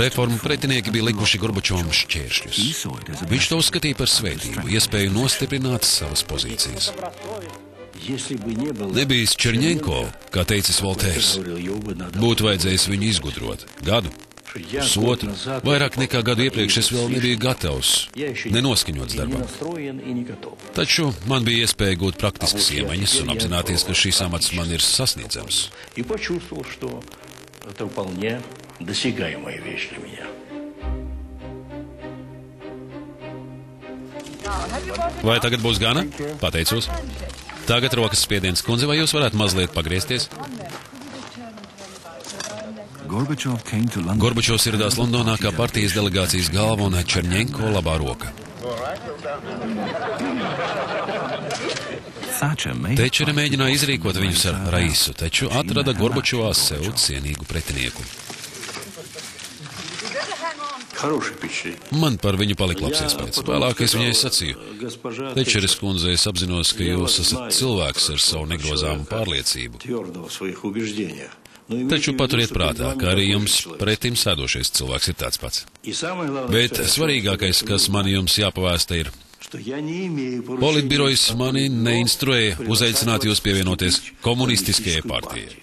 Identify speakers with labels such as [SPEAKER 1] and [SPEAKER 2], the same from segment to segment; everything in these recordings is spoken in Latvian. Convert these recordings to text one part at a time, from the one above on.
[SPEAKER 1] Reformu pretinieki bija likuši Gorbačovam šķēršļus. Viņš to uzskatīja par svētību, iespēju nostiprināt savas pozīcijas. Nebijis Čerņenko, kā teicis Voltērs, būtu vajadzējis viņu izgudrot. Gadu, pusotru, vairāk nekā gadu iepriekš es vēl nebiju gatavs, nenoskaņots darbam. Taču man bija iespēja gūt praktiskas iemaņas un apzināties, ka šīs amats man ir sasniedzams. Vai tagad būs gana? Pateicos. Tagad rokas spiediens, kundze, vai jūs varētu mazliet pagriezties? Gorbačovs ieradās Londonā kā partijas delegācijas galva un Čerņenko labā roka. Tečere mēģināja izrīkot viņus ar Raisu, taču atrada Gorbačovā sev cienīgu pretinieku. Man par viņu palika labs iespējas. Vēlāk es viņai sacīju: Tečeres kundze, es apzinos, ka jūs esat cilvēks ar savu negrozāmu pārliecību. Taču paturiet prātā, ka arī jums pretim sēdošais cilvēks ir tāds pats. Bet svarīgākais, kas man jums jāpavēsta, ir: Politbirojas mani neinstruēja uzaicināt jūs pievienoties komunistiskajai partijai.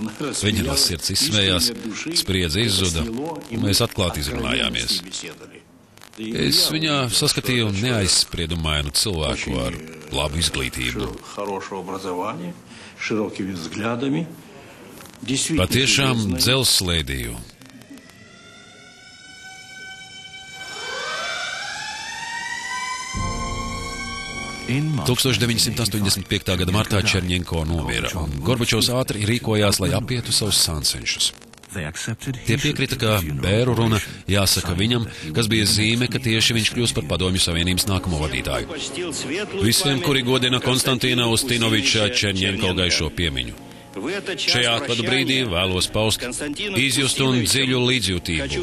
[SPEAKER 1] Viņa no sirds izsmējās, spriedze izzuda, un mēs atklāti izrunājāmies. Es viņā saskatīju neaizspriedumainu cilvēku ar labu izglītību. Patiešām dzelzslēdīju.
[SPEAKER 2] In
[SPEAKER 1] 1985. gada martā Čerņenko nomira, un Gorbačovs ātri rīkojās, lai apietu savus sāncenšus. Tie piekrita, ka bēru runa jāsaka viņam, kas bija zīme, ka tieši viņš kļūs par Padomju Savienības nākamo vadītāju. Visiem, kuri godina Konstantīna Ustinoviča Čerņenko gaišo piemiņu. Šajā atvadu brīdī vēlos paust izjustu un dziļu līdzjūtību.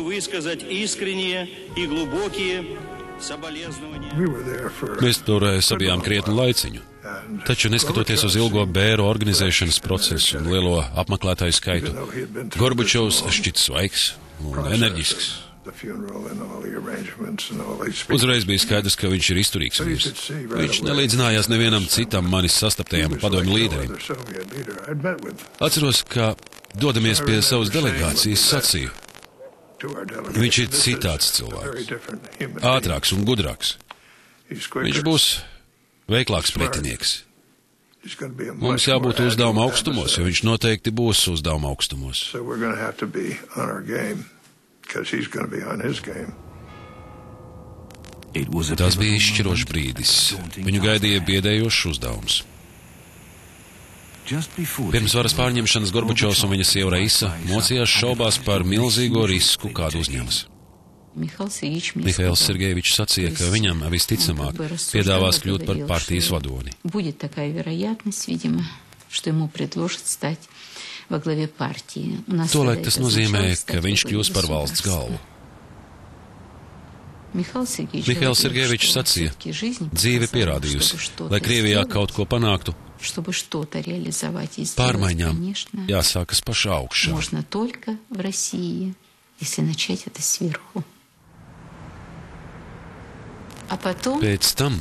[SPEAKER 1] Mēs tur sabijām krietnu laiciņu, taču neskatoties uz ilgo bēru organizēšanas procesu un lielo apmeklētāju skaitu, Gorbačovs šķita svaigs un enerģisks. Uzreiz bija skaidrs, ka viņš ir izturīgs vīrs. Viņš nelīdzinājās nevienam citam manis sastaptajam padomju līderim. Atceros, ka dodamies pie savas delegācijas sacīju: Viņš ir citāds cilvēks, ātrāks un gudrāks. Viņš būs veiklāks pretinieks. Mums jābūt uzdevuma augstumos, jo viņš noteikti būs uzdevuma augstumos. Tas bija izšķirošs brīdis. Viņu gaidīja biedējošs uzdevums. Pirms varas pārņemšanas Gorbačovs un viņa sieva Raisa mocījās šaubās par milzīgo risku, kādu uzņemas. Mihails Sergejevičs sacīja, ka viņam visticamāk piedāvās kļūt par partijas vadoni. Tolaik tas nozīmē, ka viņš kļūs par valsts galvu. Mihails Sergejevičs sacīja: dzīve pierādījusi, lai Krievijā kaut ko panāktu, pārmaiņām jāsākas pašā augšā. Pēc tam,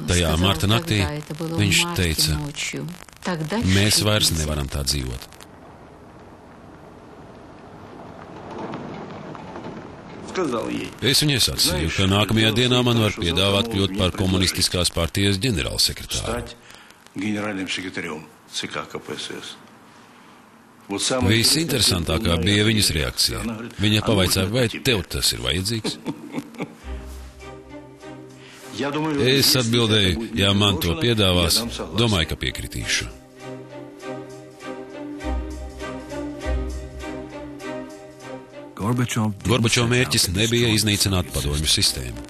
[SPEAKER 1] tajā marta naktī, viņš teica: mēs vairs nevaram tā dzīvot. Es viņai sacīju, ka nākamajā dienā man var piedāvāt kļūt par komunistiskās partijas ģenerālsekretāru. Visinteresantākā bija viņas reakcija. Viņa pavaicāja: vai tev tas ir vajadzīgs? Es atbildēju: ja man to piedāvās, domāju, ka piekritīšu. Gorbačova mērķis nebija iznīcināt padomju sistēmu.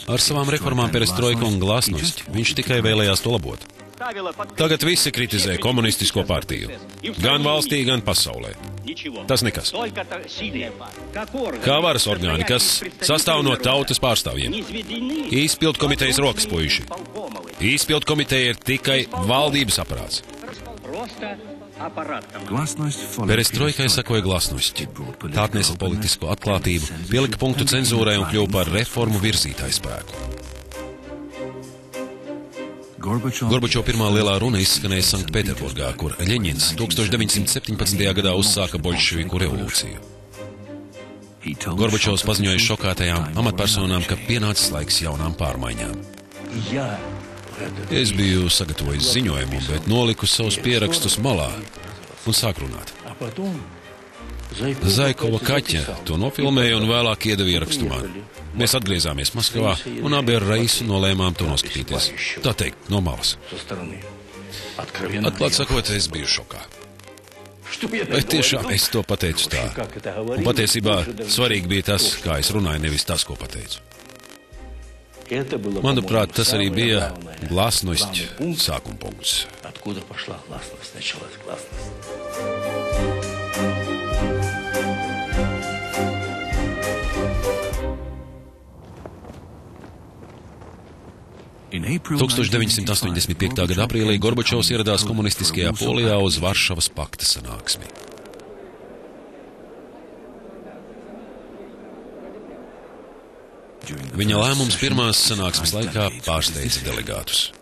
[SPEAKER 1] Ar savām reformām perestroika un glasnost viņš tikai vēlējās to labot. Tagad visi kritizē komunistisko partiju. Gan valstī, gan pasaulē. Tas nekas. Kā varas orgāni, kas sastāv no tautas pārstāvjiem. Izpildu komitejas rokas puiši. Izpildu komiteja ir tikai valdības aparāts. Perestroikai sekoja glasnosti. Tā atnesa politisko atklātību, pielika punktu cenzūrai un kļuva par reformu virzītāju spēku. Gorbačova pirmā lielā runa izskanēja Sanktpēterburgā, kur Ļeņins 1917. gadā uzsāka boļševiku revolūciju. Gorbačovs paziņoja šokētajām amatpersonām, ka pienācis laiks jaunām pārmaiņām. Es biju sagatavojis ziņojumu, bet noliku savus pierakstus malā un sāk runāt. Zaikova Kaķa to nofilmēja un vēlāk iedeva ierakstu man. Mēs atgriezāmies Maskavā un abi ar Reisu nolēmām to noskatīties. Tā teikt, no malas. Atklāt sakot, es biju šokā. Bet tiešām es to pateicu tā. Un patiesībā svarīgi bija tas, kā es runāju, nevis tas, ko pateicu. Manuprāt, tas arī bija glasnosti sākuma punkts.
[SPEAKER 2] In
[SPEAKER 1] 1985. gada aprīlī Gorbačovs ieradās komunistiskajā Polijā uz Varšavas pakta sanāksmi. Viņa lēmums pirmās sanāksmes laikā pārsteidza delegātus.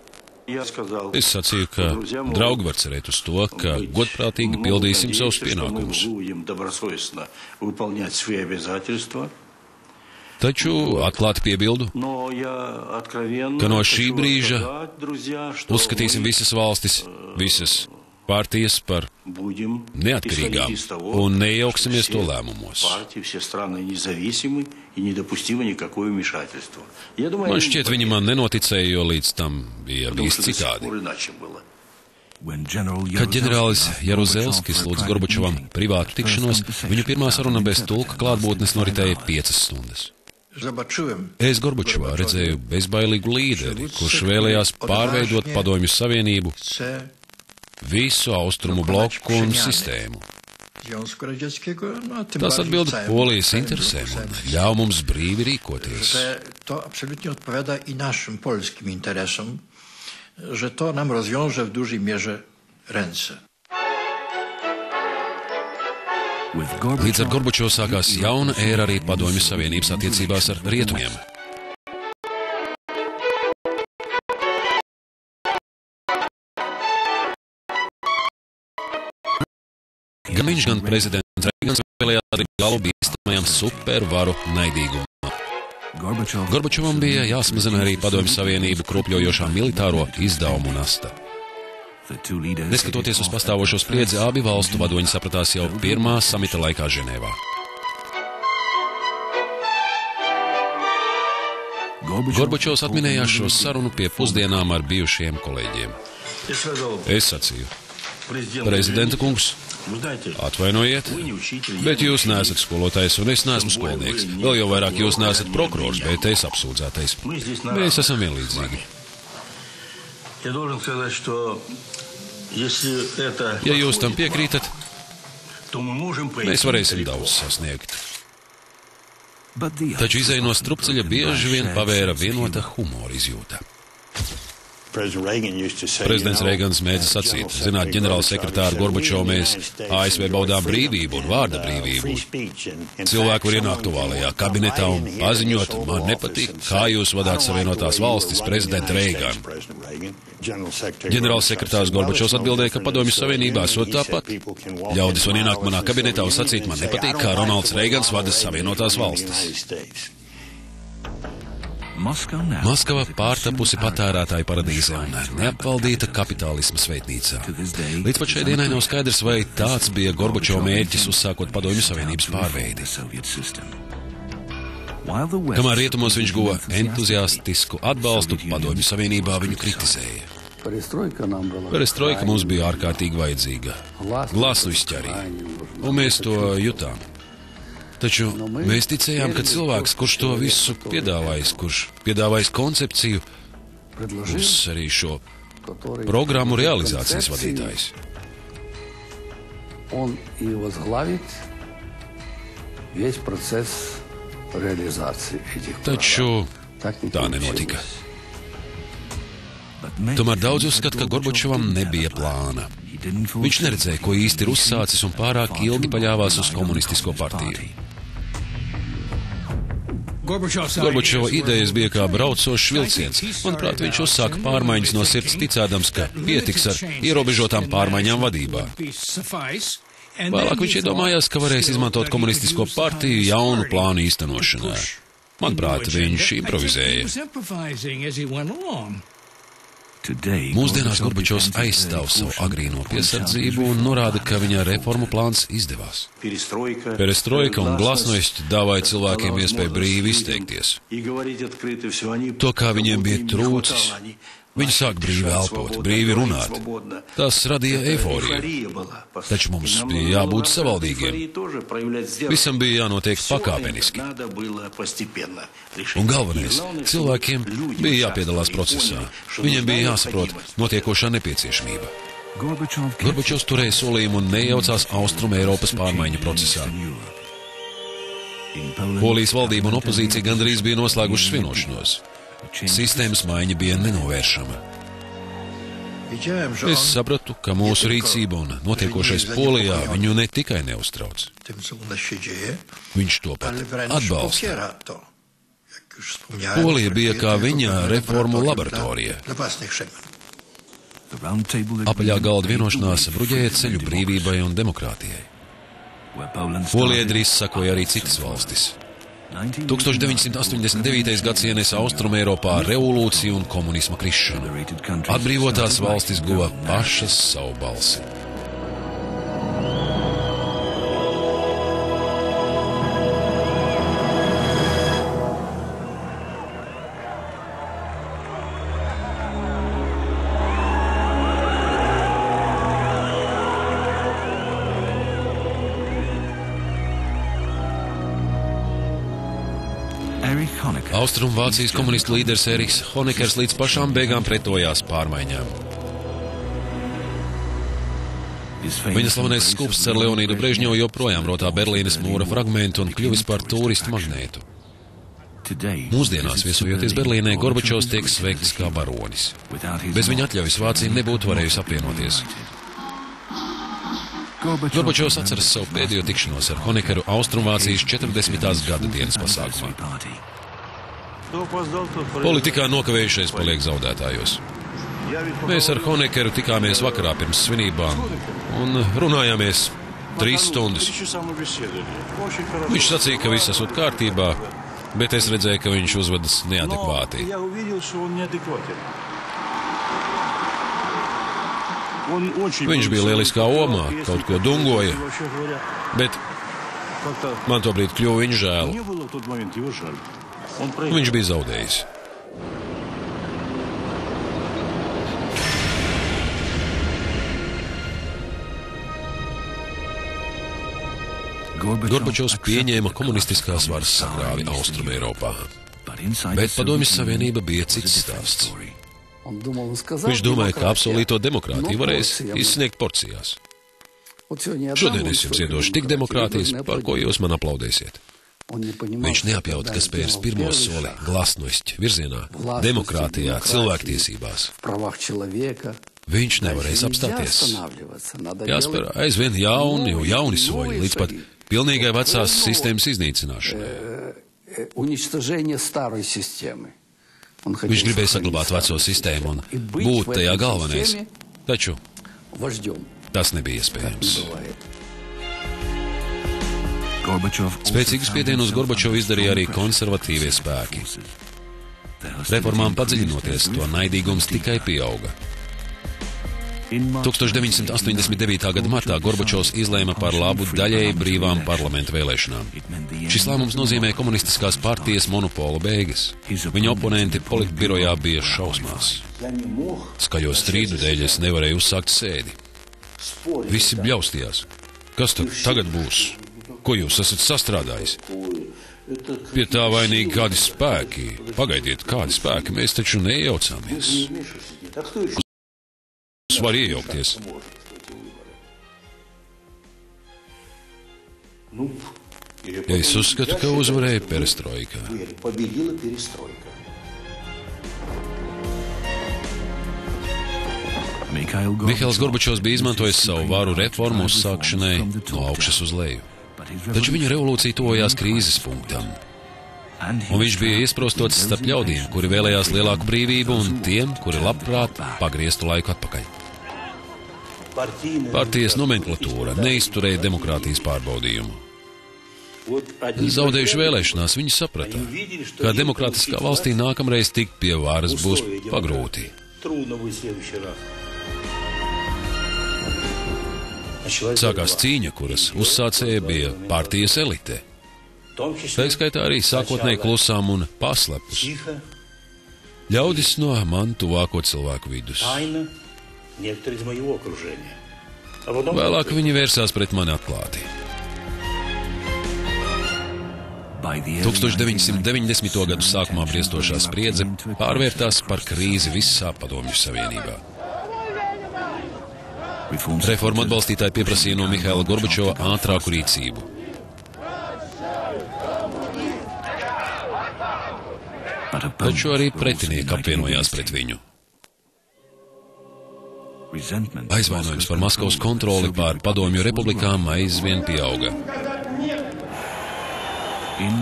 [SPEAKER 1] Es sacīju, ka draugi var cerēt uz to, ka godprātīgi pildīsim savus pienākumus. Taču atklāti piebildu, ka no šī brīža uzskatīsim visas valstis, visas partijas par neatkarīgām un nejauksimies to lēmumos. Man šķiet, viņi man nenoticēja, jo līdz tam bija bijis citādi. Kad ģenerālis Jaruzelskis lūdz Gorbačovam privātu tikšanos, viņu pirmā saruna bez tulka klātbūtnes noritēja 5 stundas. Es Gorbačovā redzēju bezbailīgu līderi, kurš vēlējās pārveidot Padomju Savienību, visu austrumu bloku un sistēmu. Tas atbilda Polijas interesēm un ļauj mums brīvi rīkoties.
[SPEAKER 3] To absolutnie odpowiada i naszym polskim interesom, że to nam rozwiąże w dużej mierze ręce.
[SPEAKER 1] Līdz ar Gorbačovu sākās jauna ēra arī Padomju Savienības attiecībās ar rietumiem. Gan viņš, gan prezidents Reigans vēlējās arī galu bīstamajam supervaru naidīgumam. Gorbačovam bija jāsamazina arī Padomju Savienību kropļojošā militāro izdevumu nasta. Neskatoties uz pastāvošo spriedzi, abi valstu vadoņi sapratās jau pirmā samita laikā Ženēvā. Gorbačovs atminējās šo sarunu pie pusdienām ar bijušiem kolēģiem. Es sacīju: prezidenta kungs, atvainojiet, bet jūs neesat skolotājs un es neesmu skolnieks. Vēl jau vairāk jūs neesat prokurors, bet es apsūdzētais. Mēs esam vienlīdzīgi. Ja jūs tam piekrītat, mēs varēsim daudz sasniegt. Taču izēja no strupceļa bieži vien pavēra vienota humora izjūta. Prezidents Reigans mēdza sacīt: zināt, ģenerālsekretāri Gorbačovu, mēs ASV baudām brīvību un vārda brīvību. Cilvēki var ienākt ovālajā kabinetā un paziņot: man nepatīk, kā jūs vadāt Savienotās valstis, prezidenta Reigana. Ģenerālsekretārs Gorbačovs atbildēja, ka Padomju Savienībā esot tāpat. Ļaudis var ienākt manā kabinetā un sacīt: man nepatīk, kā Ronalds Reigans vada Savienotās valstis. Maskava pārtapusi patērētāju paradīze un neapvaldīta kapitālisma sveitnīcā. Līdz pat šai dienai nav skaidrs, vai tāds bija Gorbačova mērķis uzsākot Padomju Savienības pārveidi. Kamēr rietumos viņš guva entuziastisku atbalstu, Padomju Savienībā viņu kritizēja. Perestroika mums bija ārkārtīgi vajadzīga. Glasnosti arī. Un mēs to jutām. Taču mēs ticējām, ka cilvēks, kurš to visu piedāvājis, kurš piedāvājis koncepciju, būs arī šo programmu realizācijas vadītājs. Taču tā nenotika. Tomēr daudz uzskata, ka Gorbačovam nebija plāna. Viņš neredzēja, ko īsti ir uzsācis un pārāk ilgi paļāvās uz komunistisko partiju. Gorbačova idejas bija kā braucošs vilciens. Manuprāt, viņš uzsāka pārmaiņas no sirds ticēdams, ka pietiks ar ierobežotām pārmaiņām vadībā. Vēlāk viņš iedomājās, ka varēs izmantot komunistisko partiju jaunu plānu īstenošanā. Manuprāt, viņš improvizēja. Mūsdienās Gorbačovs aizstāv savu agrīno piesardzību un norāda, ka viņa reformu plāns izdevās. Perestroika un glasnost dāvāja cilvēkiem iespēju brīvi izteikties. To, kā viņiem bija trūcis, viņi sāk brīvi elpot, brīvi runāt. Tas radīja eiforiju. Taču mums bija jābūt savaldīgiem. Visam bija jānotiek pakāpeniski. Un galvenais, cilvēkiem bija jāpiedalās procesā. Viņiem bija jāsaprot notiekošā nepieciešamība. Gorbačovs turēja solījumu un nejaucās Austrum Eiropas pārmaiņu procesā. Polijas valdība un opozīcija gandrīz bija noslēgušas vienošanos. Sistēmas maiņa bija nenovēršama. Es sapratu, ka mūsu rīcība un notiekošais Polijā viņu ne tikai neuztrauc. Viņš to pat atbalsta. Polija bija kā viņa reformu laboratorija. Apaļā galda vienošanās bruģēja ceļu brīvībai un demokrātijai. Polijai drīz sakoja arī citas valstis. 1989. gads ienesa Austrum Eiropā revolūciju un komunisma krišanu. Atbrīvotās valstis guva pašas savu balsi. Austrumvācijas komunistu līderis Eriks Honekers līdz pašām beigām pretojās pārmaiņām. Viņa slavenais skūpsts ar Leonīdu Brežņovu joprojām rotā Berlīnes mūra fragmentu un kļuvis par turistu magnētu. Mūsdienās, viesojoties Berlīnē, Gorbačovs tiek sveikts kā baronis. Bez viņa atļaujas Vācija nebūtu varējusi apvienoties. Gorbačovs atceras savu pēdējo tikšanos ar Honekeru Austrumvācijas 40. gada dienas pasākumā. Politikā nokavējušies paliek zaudētājos. Mēs ar Honekeru tikāmies vakarā pirms svinībām un runājāmies 3 stundas. Viņš sacīja, ka viss esot kārtībā, bet es redzēju, ka viņš uzvedas neadekvāti. Viņš bija lieliskā omā, kaut ko dungoja, bet man tobrīd kļuva viņa žēl. Viņš bija zaudējis. Gorbačovs pieņēma komunistiskās varas sagrāvi Austrum Eiropā, bet Padomju Savienība bija cits stāsts. Viņš domāja, ka apsolīto demokrātiju varēs izsniegt porcijās. Šodien es jums iedošu tik demokrātijas, par ko jūs man aplaudēsiet. Viņš neapjauta, ka spērs pirmo soli glasnost virzienā, demokrātijā, cilvēktiesībās. Viņš nevarēs apstāties. Jāspēr aizvien jauni soļi, līdz pat pilnīgai vecās sistēmas iznīcināšanai. Viņš gribēja saglabāt veco sistēmu un būt tajā galvenais, taču tas nebija iespējams. Spēcīgu spiedienu uz Gorbačovu izdarīja arī konservatīvie spēki. Reformām padziļinoties, to naidīgums tikai pieauga. 1989. gada martā Gorbačovs izlēma par labu daļēji brīvām parlamentu vēlēšanām. Šis lēmums nozīmē komunistiskās partijas monopola beigas. Viņa oponenti politbirojā bija šausmās. Skaļo strīdu dēļ es nevarēju uzsākt sēdi. Visi bļaustījās. Kas tad tagad būs? Ko jūs esat sastrādājis? Pie tā vainīgi kādi spēki. Pagaidiet, kādi spēki? Mēs taču neiejaucāmies. Var iejaukties. Es uzskatu, ka uzvarēja perestroika. Mihails Gorbačovs bija izmantojis savu varu reformu uzsākšanai no augšas uz leju. Taču viņa revolūcija tojās krīzes punktam. Un viņš bija iesprostots starp ļaudīm, kuri vēlējās lielāku brīvību, un tiem, kuri labprāt pagrieztu laiku atpakaļ. Partijas nomenklatūra neizturēja demokrātijas pārbaudījumu. Zaudējuši vēlēšanās, viņi saprata, ka demokrātiskā valstī nākamreiz tikt pie varas būs pagrūti. Sākās cīņa, kuras uzsācēja bija partijas elite. Tā skaitā arī sākotnēji klusām un paslepus. Ļaudis no man tuvāko cilvēku vidus. Vēlāk viņi vērsās pret mani atklāti. 1990. gadu sākumā briestošā spriedze pārvērtās par krīzi visā Padomju Savienībā. Reformu atbalstītāji pieprasīja no Mihaila Gorbačova ātrāku rīcību. Taču arī pretinieki apvienojās pret viņu. Aizvainojums par Maskavas kontroli pār Padomju republikām aizvien pieauga.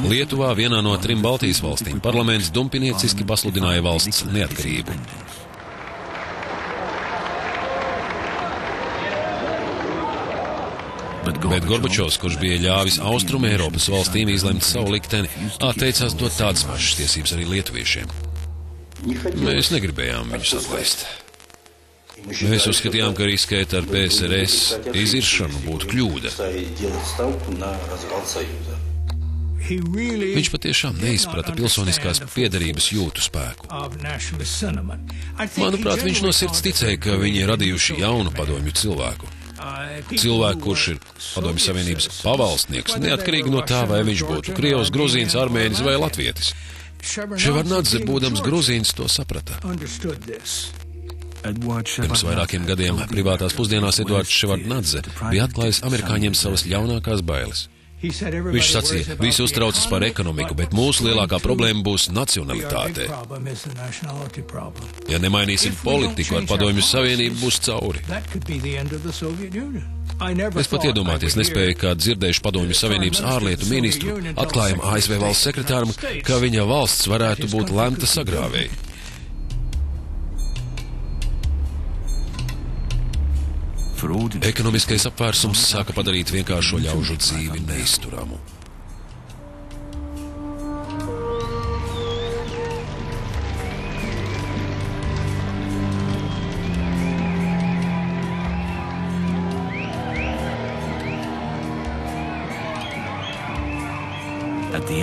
[SPEAKER 1] Lietuvā, vienā no 3 Baltijas valstīm, parlaments dumpinieciski pasludināja valsts neatkarību. Bet Gorbačovs, kurš bija ļāvis Austrumu Eiropas valstīm izlemt savu likteni, atteicās dot tādas pašas tiesības arī lietuviešiem. Mēs negribējām viņus atlaist. Mēs uzskatījām, ka riskēt ar PSRS iziršanu būtu kļūda. Viņš patiešām neizprata pilsoniskās piederības jūtu spēku. Manuprāt, viņš no sirds ticēja, ka viņi ir radījuši jaunu padomju cilvēku. Cilvēku, kurš ir Padomju Savienības pavalstnieks, neatkarīgi no tā, vai viņš būtu Krievs, Gruzīns, Armēnis vai Latvietis. Ševardnadze, būdams Gruzīns, to saprata. Pirms vairākiem gadiem privātās pusdienās Eduards Ševardnadze bija atklājis amerikāņiem savas ļaunākās bailes. Viņš sacīja, visi uztraucas par ekonomiku, bet mūsu lielākā problēma būs nacionalitāte. Ja nemainīsim politiku, ar Padomju Savienību būs cauri. Es pat iedomāties nespēju, kā dzirdējuši Padomju Savienības ārlietu ministru, atklājam ASV valsts sekretāram, ka viņa valsts varētu būt lemta sagrāvēji. Ekonomiskais apvērsums sāka padarīt vienkāršo ļaužu dzīvi neizturamu.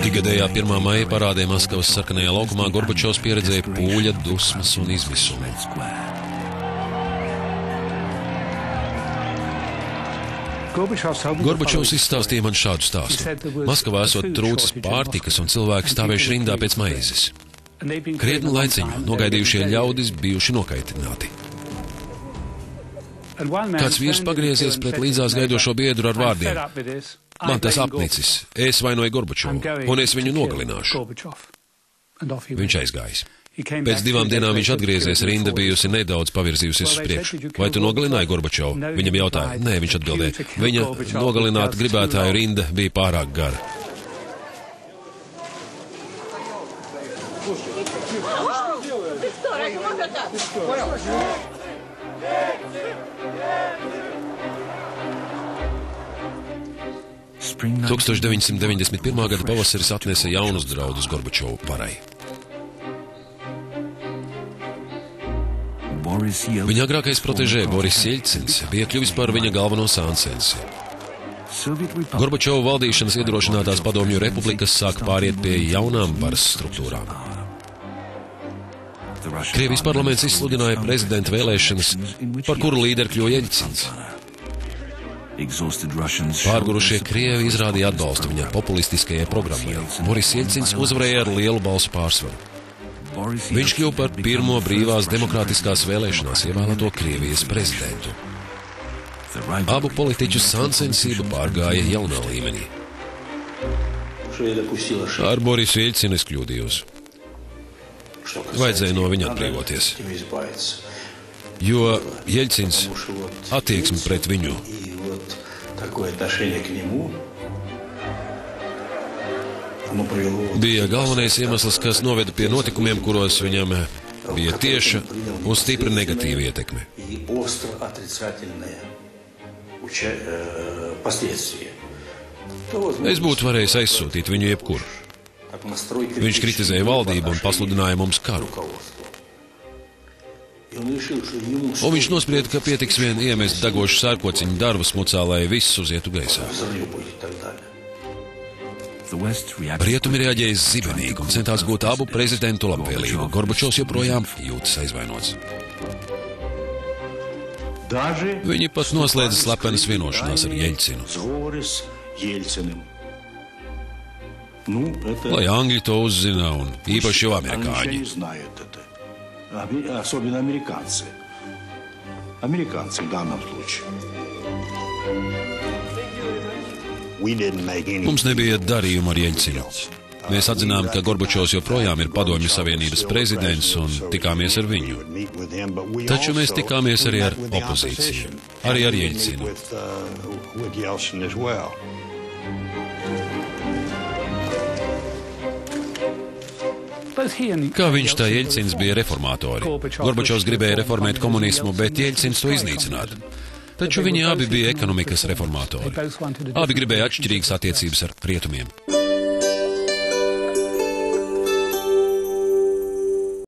[SPEAKER 1] Ikgadējā 1. maija parādē Maskavas sarkanajā laukumā Gorbačovs pieredzēja pūļa, dusmas un izmisumu. Gorbačovs izstāstīja man šādu stāstu. Maskavā esot trūcis pārtikas un cilvēki stāvējuši rindā pēc maizes. Krietnu laiciņu nogaidījušie ļaudis bijuši nokaitināti. Kāds vīrs pagriezies pret līdzās gaidošo biedru ar vārdiem: man tas apnicis, es vainoju Gorbačovu, un es viņu nogalināšu. Viņš aizgājis. Pēc 2 dienām viņš atgriezies, rinda bijusi nedaudz pavirzījusies uz priekšu. Vai tu nogalināji Gorbačovu? Viņam jautāja. Nē, viņš atbildēja. Viņa nogalināt gribētāju rinda bija pārāk gara. – 1991. gada pavasaris atnesa jaunus draudus Gorbačovu varai. Viņa agrākais protežē Boris Jeļcins bija kļuvis par viņa galveno sāncensi. Gorbačova valdīšanas iedrošinātās Padomju republikas sāka pāriet pie jaunām varas struktūrām. Krievijas parlaments izsludināja prezidenta vēlēšanas, par kuru līderi kļuva Jeļcins. Pārgurušie Krievi izrādīja atbalstu viņa populistiskajai programmai. Boris Jeļcins uzvarēja ar lielu balsu pārsvaru. Viņš kļuva par pirmo brīvās demokrātiskās vēlēšanās ievēlēto Krievijas prezidentu. Abu politiķu sāncensība pārgāja jaunā līmenī. Ar Borisu Jeļcinu es kļūdījos. Vajadzēja no viņa atbrīvoties. jo Jeļcins attieksme pret viņu bija galvenais iemesls, kas noveda pie notikumiem, kuros viņam bija tieša un stipra negatīva ietekme. Es būtu varējis aizsūtīt viņu jebkur. Viņš kritizēja valdību un pasludināja mums karu. Un viņš nosprieda, ka pietiks vien iemest degošu sērkociņu darbu smucā, lai viss uzietu gaisā. Rietumi reaģēja zibenīgi un centās gūt abu prezidentu labvēlību. Gorbačovs joprojām jūtas aizvainots. Viņi pat noslēdza slepenas vienošanās ar Jeļcinu. Lai Angļi to uzzina un īpaši jau amerikāņi.
[SPEAKER 4] Особенно американцы. Американцы в данном случае.
[SPEAKER 1] Mums nebija darījuma ar Jeļcinu. Mēs atzinām, ka Gorbačovs joprojām ir Padomju Savienības prezidents un tikāmies ar viņu. Taču mēs tikāmies arī ar opozīciju, arī ar Jeļcinu. Kā viņš tā Jeļcins bija reformatori. Gorbačovs gribēja reformēt komunismu, bet Jeļcins to iznīcināt. Taču viņi abi bija ekonomikas reformatori. Abi gribēja atšķirīgas attiecības ar rietumiem.